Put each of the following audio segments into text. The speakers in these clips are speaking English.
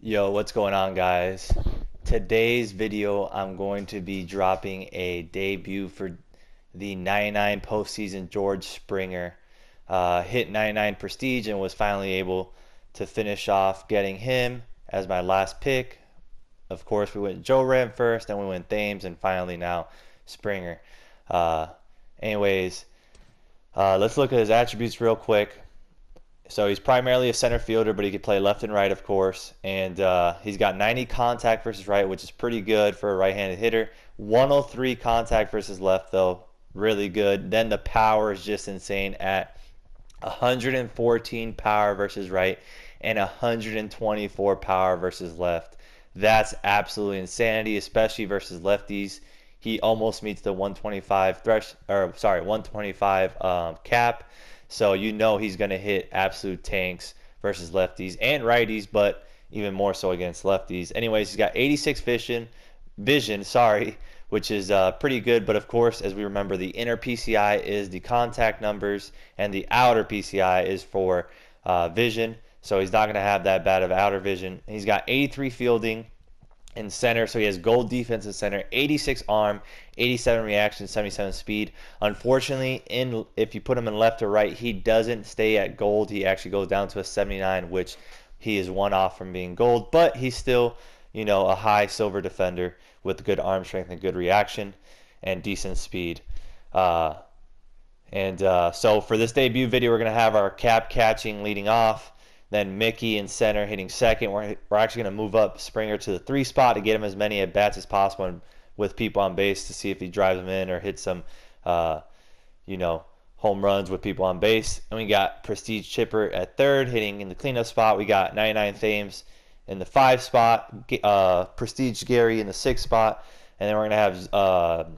Yo, what's going on, guys? Today's video, I'm going to be dropping a debut for the 99 postseason George Springer. Hit 99 prestige and was finally able to finish off getting him as my last pick. Of course, we went Joe Ram first, then we went Thames, and finally now Springer. Uh, anyways, let's look at his attributes real quick. So he's primarily a center fielder, but he can play left and right, of course. And he's got 90 contact versus right, which is pretty good for a right-handed hitter. 103 contact versus left, though, really good. Then the power is just insane at 114 power versus right and 124 power versus left. That's absolutely insanity, especially versus lefties. He almost meets the 125 cap. So you know he's going to hit absolute tanks versus lefties and righties, but even more so against lefties. Anyways, he's got 86 vision, which is pretty good. But of course, as we remember, the inner PCI is the contact numbers, and the outer PCI is for vision. So he's not going to have that bad of outer vision. He's got 83 fielding in center, so he has gold defense in center, 86 arm, 87 reaction, 77 speed. Unfortunately, if you put him in left or right, he doesn't stay at gold. He actually goes down to a 79, which he is one off from being gold, but he's still, a high silver defender with good arm strength and good reaction and decent speed. So for this debut video, we're going to have our cap catching leading off. Then Mickey in center hitting second. We're actually going to move up Springer to the 3 spot to get him as many at bats as possible and with people on base to see if he drives them in or hits some, home runs with people on base. And we got Prestige Chipper at third hitting in the cleanup spot. We got 99 Thames in the 5 spot. Prestige Gary in the 6 spot. And then we're going to have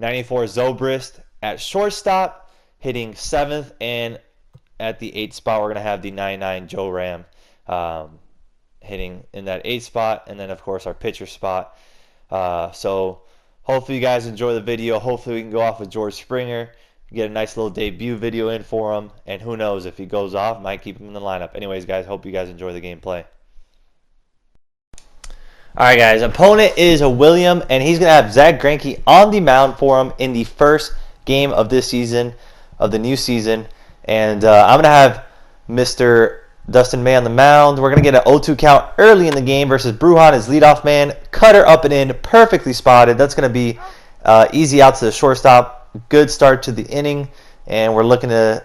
94 Zobrist at shortstop hitting 7th, and at the 8th spot, we're going to have the 99 Joe Ram hitting in that 8th spot, and then, of course, our pitcher spot. So hopefully you guys enjoy the video. Hopefully we can go off with George Springer, get a nice little debut video in for him, and who knows, if he goes off, might keep him in the lineup. Anyways, guys, hope you guys enjoy the gameplay. All right, guys, opponent is a William, and he's going to have Zach Greinke on the mound for him in the first game of this season, of the new season. And I'm going to have Mr. Dustin May on the mound. We're going to get an 0-2 count early in the game versus Brujan, his leadoff man. Cutter up and in, perfectly spotted. That's going to be easy out to the shortstop. Good start to the inning, and we're looking to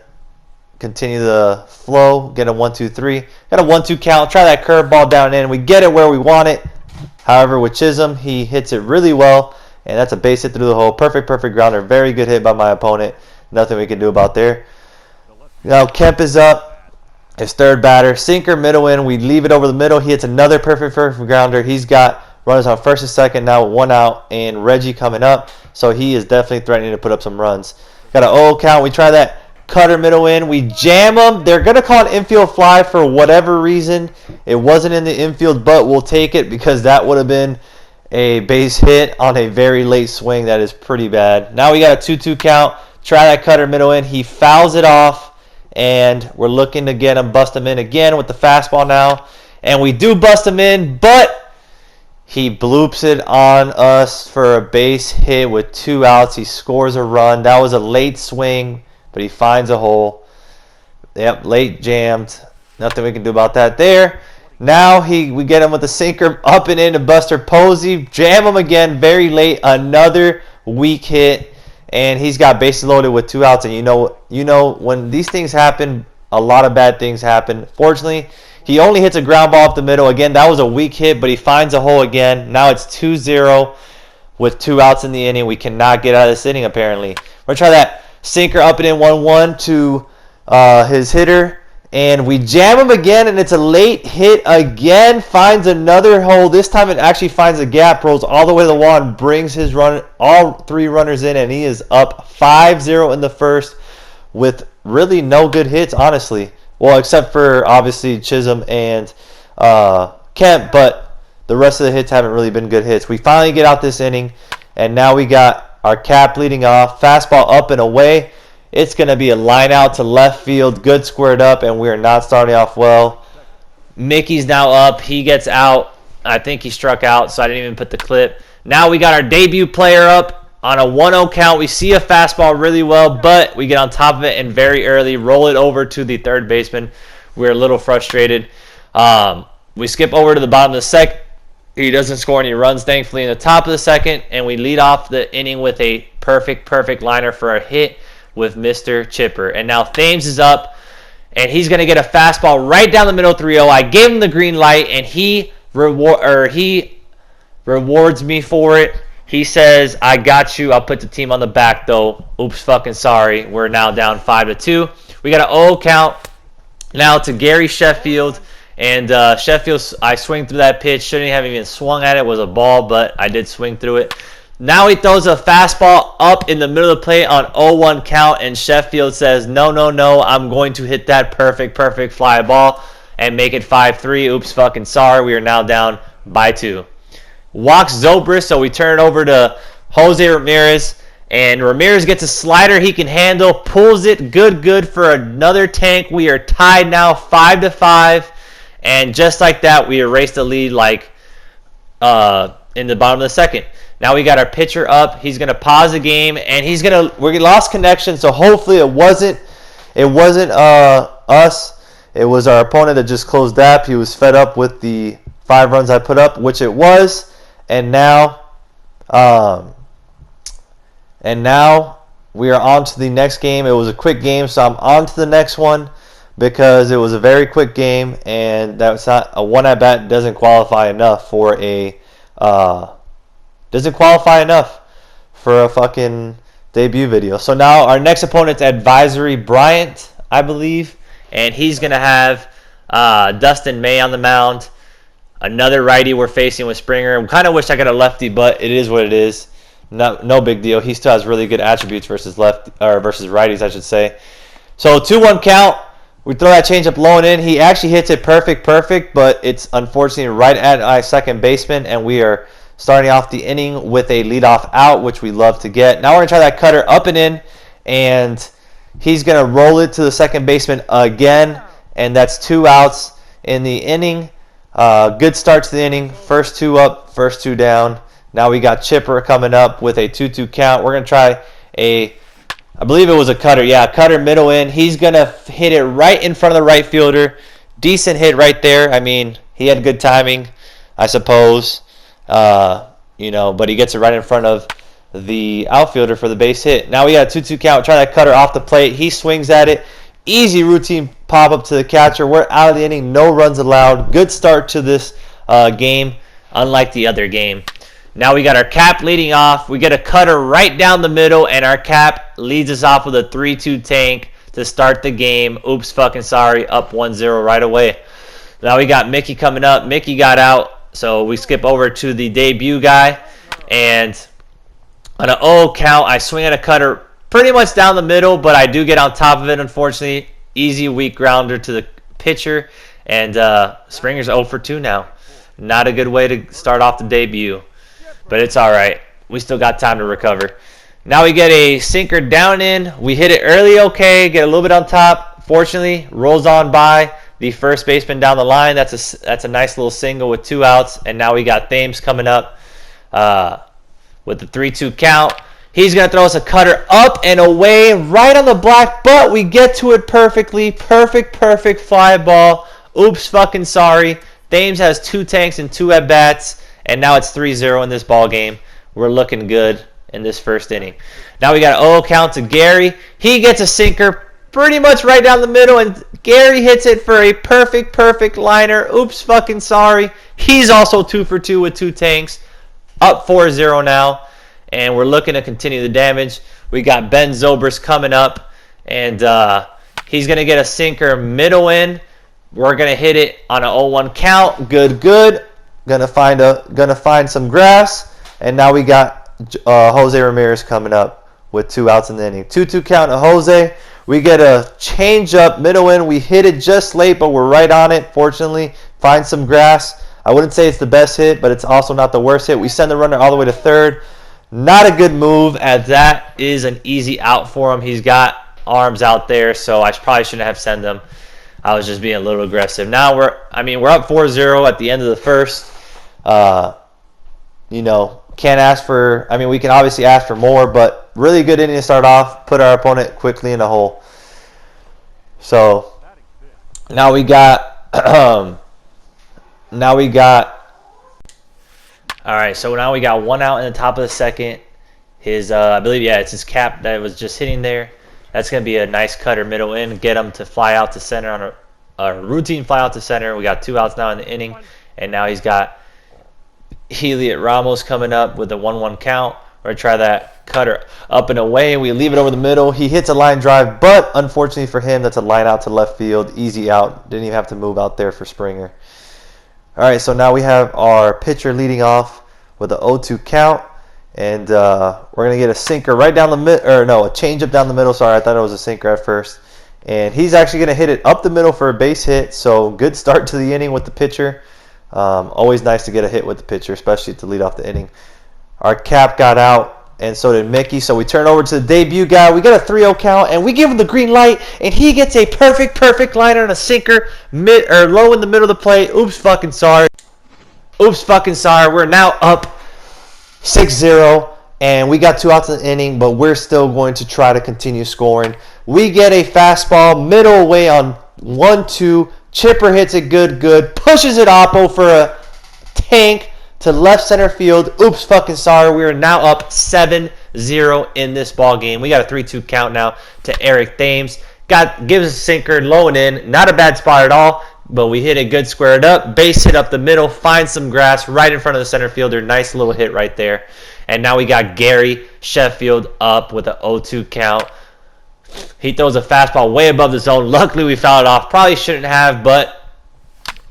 continue the flow, get a 1-2-3. Got a 1-2 count. Try that curveball down and in. We get it where we want it. However, with Chisholm, he hits it really well, and that's a base hit through the hole. Perfect grounder. Very good hit by my opponent. Nothing we can do about there. Now Kemp is up, his third batter. Sinker, middle in. We leave it over the middle. He hits another perfect grounder. He's got runners on first and second now with 1 out, and Reggie coming up. So he is definitely threatening to put up some runs. Got an 0 count. We try that cutter middle in. We jam him. They're going to call an infield fly for whatever reason. It wasn't in the infield, but we'll take it because that would have been a base hit on a very late swing. That is pretty bad. Now we got a 2-2 count. Try that cutter middle in. He fouls it off. And we're looking to get him, bust him in again with the fastball now. And we do bust him in, but he bloops it on us for a base hit with 2 outs. He scores a run. That was a late swing, but he finds a hole. Yep, late jammed. Nothing we can do about that there. Now we get him with the sinker up and in to Buster Posey. Jam him again very late. Another weak hit. And he's got bases loaded with 2 outs, and you know when these things happen, a lot of bad things happen. Fortunately, he only hits a ground ball up the middle. Again, that was a weak hit, but he finds a hole again. Now it's 2-0 with 2 outs in the inning. We cannot get out of this inning, apparently. We're going to try that sinker up and in 1-1 to his hitter. And we jam him again, and it's a late hit again. Finds another hole. This time it actually finds a gap, rolls all the way to the wall, and brings his run, all 3 runners in, and he is up 5-0 in the first with really no good hits, honestly. Well, except for, obviously, Chisholm and Kemp, but the rest of the hits haven't really been good hits. We finally get out this inning, and now we got our cap leading off. Fastball up and away. It's going to be a line out to left field, good squared up, and we are not starting off well. Mickey's now up. He gets out. I think he struck out, so I didn't even put the clip. Now we got our debut player up on a 1-0 count. We see a fastball really well, but we get on top of it and very early roll it over to the third baseman. We're a little frustrated. We skip over to the bottom of the second. He doesn't score any runs, thankfully, in the top of the second, and we lead off the inning with a perfect liner for a hit with Mr. Chipper. And now Thames is up, and he's going to get a fastball right down the middle 3-0. I gave him the green light, and he rewards me for it. He says, I got you. I'll put the team on the back, though. Oops, fucking sorry. We're now down 5-2. We got an 0 count now to Gary Sheffield. And Sheffield, I swing through that pitch. Shouldn't have even swung at it. It was a ball, but I did swing through it. Now he throws a fastball up in the middle of the plate on 0-1 count, and Sheffield says, no, I'm going to hit that perfect fly ball and make it 5-3. Oops, fucking sorry. We are now down by 2. Walks Zobrist, so we turn it over to Jose Ramirez, and Ramirez gets a slider he can handle, pulls it good for another tank. We are tied now 5-5, and just like that, we erased the lead like in the bottom of the second. Now we got our pitcher up. He's gonna pause the game, and we lost connection, so hopefully it wasn't us. It was our opponent that just closed up. He was fed up with the 5 runs I put up, which it was. And now we are on to the next game. It was a quick game, so I'm on to the next one because it was a very quick game, and that's not a one at bat. Doesn't qualify enough for a fucking debut video. So now our next opponent's Advisory Bryant, I believe, and he's gonna have Dustin May on the mound. Another righty we're facing with Springer. I kind of wish I got a lefty, but it is what it is. No big deal. He still has really good attributes versus righties, I should say. So 2-1 count. We throw that changeup low and in. He actually hits it perfect, but it's unfortunately right at my second baseman, and we are starting off the inning with a leadoff out, which we love to get. Now we're gonna try that cutter up and in, and he's gonna roll it to the second baseman again, and that's 2 outs in the inning. Good start to the inning. First 2 up, first 2 down. Now we got Chipper coming up with a 2-2 count. We're going to try I believe it was a cutter. Yeah, cutter middle in. He's going to hit it right in front of the right fielder. Decent hit right there. I mean, he had good timing, I suppose. But he gets it right in front of the outfielder for the base hit. Now we got a 2-2 count. Try that cutter off the plate. He swings at it. Easy routine pop up to the catcher. We're out of the inning. No runs allowed. Good start to this game, unlike the other game. Now we got our cap leading off. We get a cutter right down the middle, and our cap leads us off with a 3-2 tank to start the game. Oops, fucking sorry. Up 1-0 right away. Now we got Mickey coming up. Mickey got out, so we skip over to the debut guy. And on an 0 count, I swing at a cutter pretty much down the middle, but I do get on top of it, unfortunately. Easy, weak grounder to the pitcher. And Springer's 0 for 2 now. Not a good way to start off the debut, but it's all right. We still got time to recover. Now we get a sinker down in. We hit it early okay, get a little bit on top. Fortunately, rolls on by the first baseman down the line. That's a nice little single with 2 outs. And now we got Thames coming up with the 3-2 count. He's going to throw us a cutter up and away right on the block, but we get to it perfectly. Perfect fly ball. Oops, fucking sorry. Thames has 2 tanks and 2 at-bats, and now it's 3-0 in this ball game. We're looking good in this first inning. Now we got an 0 count to Gary. He gets a sinker pretty much right down the middle, and Gary hits it for a perfect liner. Oops, fucking sorry. He's also 2 for 2 with 2 tanks. Up 4-0 now. And we're looking to continue the damage. We got Ben Zobrist coming up, and he's going to get a sinker middle in. We're going to hit it on an 0-1 count. Good. Gonna find some grass, and now we got Jose Ramirez coming up with 2 outs in the inning. 2-2 count to Jose. We get a change up middle in. We hit it just late, but we're right on it. Fortunately, find some grass. I wouldn't say it's the best hit, but it's also not the worst hit. We send the runner all the way to third. Not a good move, as that is an easy out for him. He's got arms out there, so I probably shouldn't have sent them. I was just being a little aggressive. Now we're up 4-0 at the end of the first. Can't ask for. We can obviously ask for more, but really good inning to start off. Put our opponent quickly in a hole. So now we got. All right, so now we got one out in the top of the second. I believe, it's his cap that was just hitting there. That's going to be a nice cutter middle in, get him to fly out to center on a routine fly out to center. We got 2 outs now in the inning, and now he's got Heliot Ramos coming up with a 1-1 count. We're going to try that cutter up and away. We leave it over the middle. He hits a line drive, but unfortunately for him, that's a line out to left field. Easy out. Didn't even have to move out there for Springer. All right, so now we have our pitcher leading off with an 0-2 count. And we're going to get a sinker right down the middle, or no, a changeup down the middle. Sorry, I thought it was a sinker at first. And he's actually going to hit it up the middle for a base hit. So good start to the inning with the pitcher. Always nice to get a hit with the pitcher, especially to lead off the inning. Our cap got out, and so did Mickey. So we turn over to the debut guy. We got a 3-0 count, and we give him the green light, and he gets a perfect liner and a sinker low in the middle of the plate. Oops, fucking sorry. We're now up 6-0, and we got 2 outs in the inning, but we're still going to try to continue scoring. We get a fastball middle away on 1-2. Chipper hits it good, pushes it oppo for a tank to left center field. Oops, fucking sorry. We are now up 7-0 in this ball game. We got a 3-2 count now to Eric Thames. Gives a sinker low and in. Not a bad spot at all. But we hit it good, squared up, base hit up the middle, find some grass right in front of the center fielder. Nice little hit right there. And now we got Gary Sheffield up with an 0-2 count. He throws a fastball way above the zone. Luckily, we fouled it off. Probably shouldn't have, but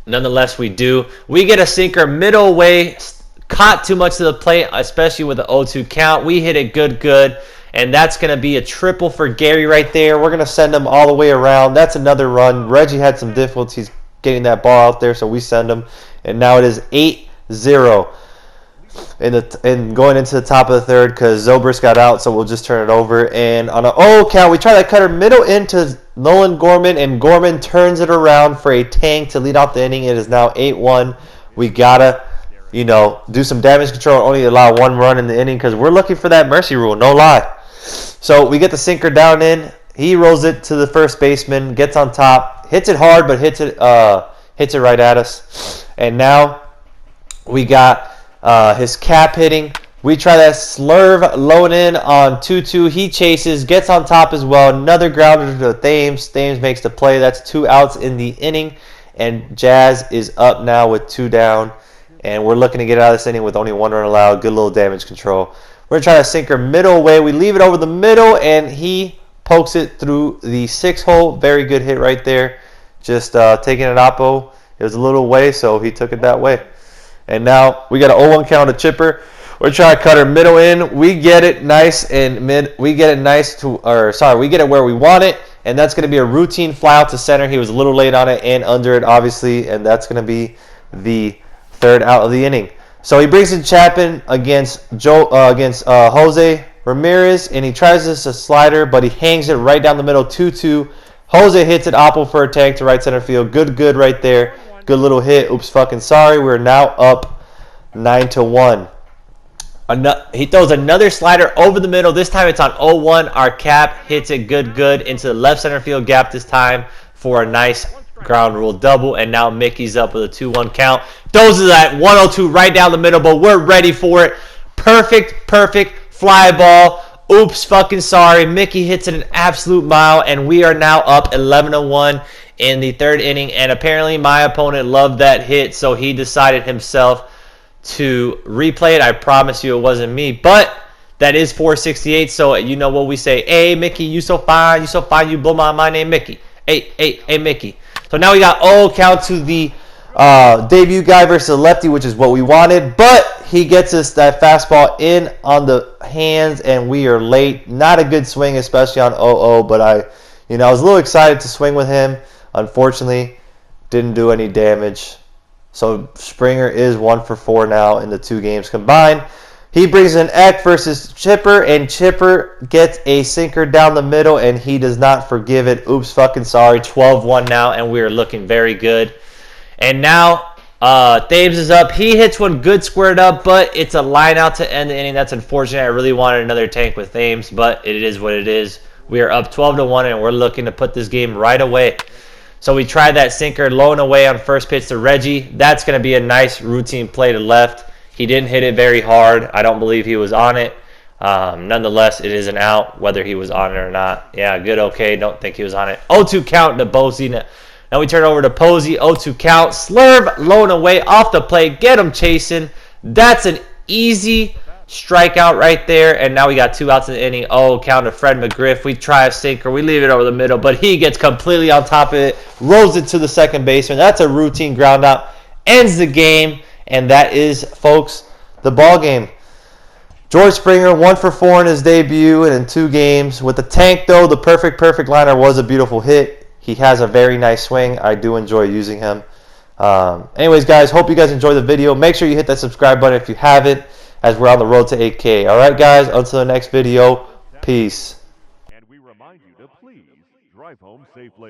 nonetheless, we do. We get a sinker middle way, caught too much to the plate, especially with the 0-2 count. We hit it good. And that's going to be a triple for Gary right there. We're going to send him all the way around. That's another run. Reggie had some difficulties getting that ball out there, so we send him. And now it is 8-0 in going into the top of the third because Zobrist got out, so we'll just turn it over. And on an 0 count, we try that cutter middle into Nolan Gorman, and Gorman turns it around for a tank to lead off the inning. It is now 8-1. We got to, do some damage control and only allow 1 run in the inning because we're looking for that mercy rule, no lie. So we get the sinker down in. He rolls it to the first baseman, gets on top, hits it hard, but hits it right at us. And now we got his cap hitting. We try that slurve low and in on 2-2. He chases, gets on top as well. Another grounder to Thames. Thames makes the play. That's 2 outs in the inning. And Jazz is up now with 2 down. And we're looking to get out of this inning with only 1 run allowed. Good little damage control. We're going to try to sinker middle away. We leave it over the middle, and he pokes it through the 6 hole. Very good hit right there. Just taking it oppo. It was a little way, so he took it that way. And now we got an 0-1 count to Chipper. We're trying to cut her middle in. We get it nice and mid. We get it we get it where we want it, and that's going to be a routine fly out to center. He was a little late on it and under it, obviously, and that's going to be the 3rd out of the inning. So he brings in Chapman against Jose Ramirez, and he tries this a slider, but he hangs it right down the middle, 2-2. Jose hits it oppo for a tank to right center field. Good right there. Good little hit. Oops, fucking sorry. We're now up 9-1. He throws another slider over the middle. This time it's on 0-1. Our cap hits it good into the left center field gap this time for a nice ground rule double. And now Mickey's up with a 2-1 count. Throws it at 102 right down the middle, but we're ready for it. Perfect fly ball. Oops, fucking sorry. Mickey hits it an absolute mile, and we are now up 11-1 in the 3rd inning. And apparently my opponent loved that hit, so he decided himself to replay it. I promise you it wasn't me, but that is 468. So you know what we say? Hey, Mickey, you so fine, you blow my name, Mickey. Hey, Mickey. So now we got 0 count to the debut guy versus a lefty, which is what we wanted, but he gets us that fastball in on the hands, and we are late. Not a good swing, especially on 0-0, but I was a little excited to swing with him. Unfortunately, didn't do any damage. So Springer is 1 for 4 now in the 2 games combined. He brings in Eck versus Chipper, and Chipper gets a sinker down the middle, and he does not forgive it. Oops, fucking sorry. 12-1 now, and we are looking very good. And now Thames is up. He hits one good squared up, but it's a line out to end the inning. That's unfortunate. I really wanted another tank with Thames, but it is what it is. We are up 12-1, and we're looking to put this game right away. So we tried that sinker low and away on first pitch to Reggie. That's going to be a nice routine play to left. He didn't hit it very hard. I don't believe he was on it. Nonetheless, it is an out, whether he was on it or not. Yeah, good, okay. Don't think he was on it. 0-2 count to Posey. Now we turn over to Posey. 0-2 count. Slurve low and away off the plate. Get him chasing. That's an easy strikeout right there. And now we got 2 outs in the inning. Oh, count to Fred McGriff. We try a sinker. We leave it over the middle, but he gets completely on top of it. Rolls it to the second baseman. That's a routine ground out. Ends the game. And that is, folks, the ball game. George Springer, 1 for 4 in his debut and in 2 games. With the tank, though, the perfect liner was a beautiful hit. He has a very nice swing. I do enjoy using him. Anyways, guys, hope you guys enjoyed the video. Make sure you hit that subscribe button if you haven't, as we're on the road to 8K. All right, guys, until the next video, peace. And we remind you to please drive home safely.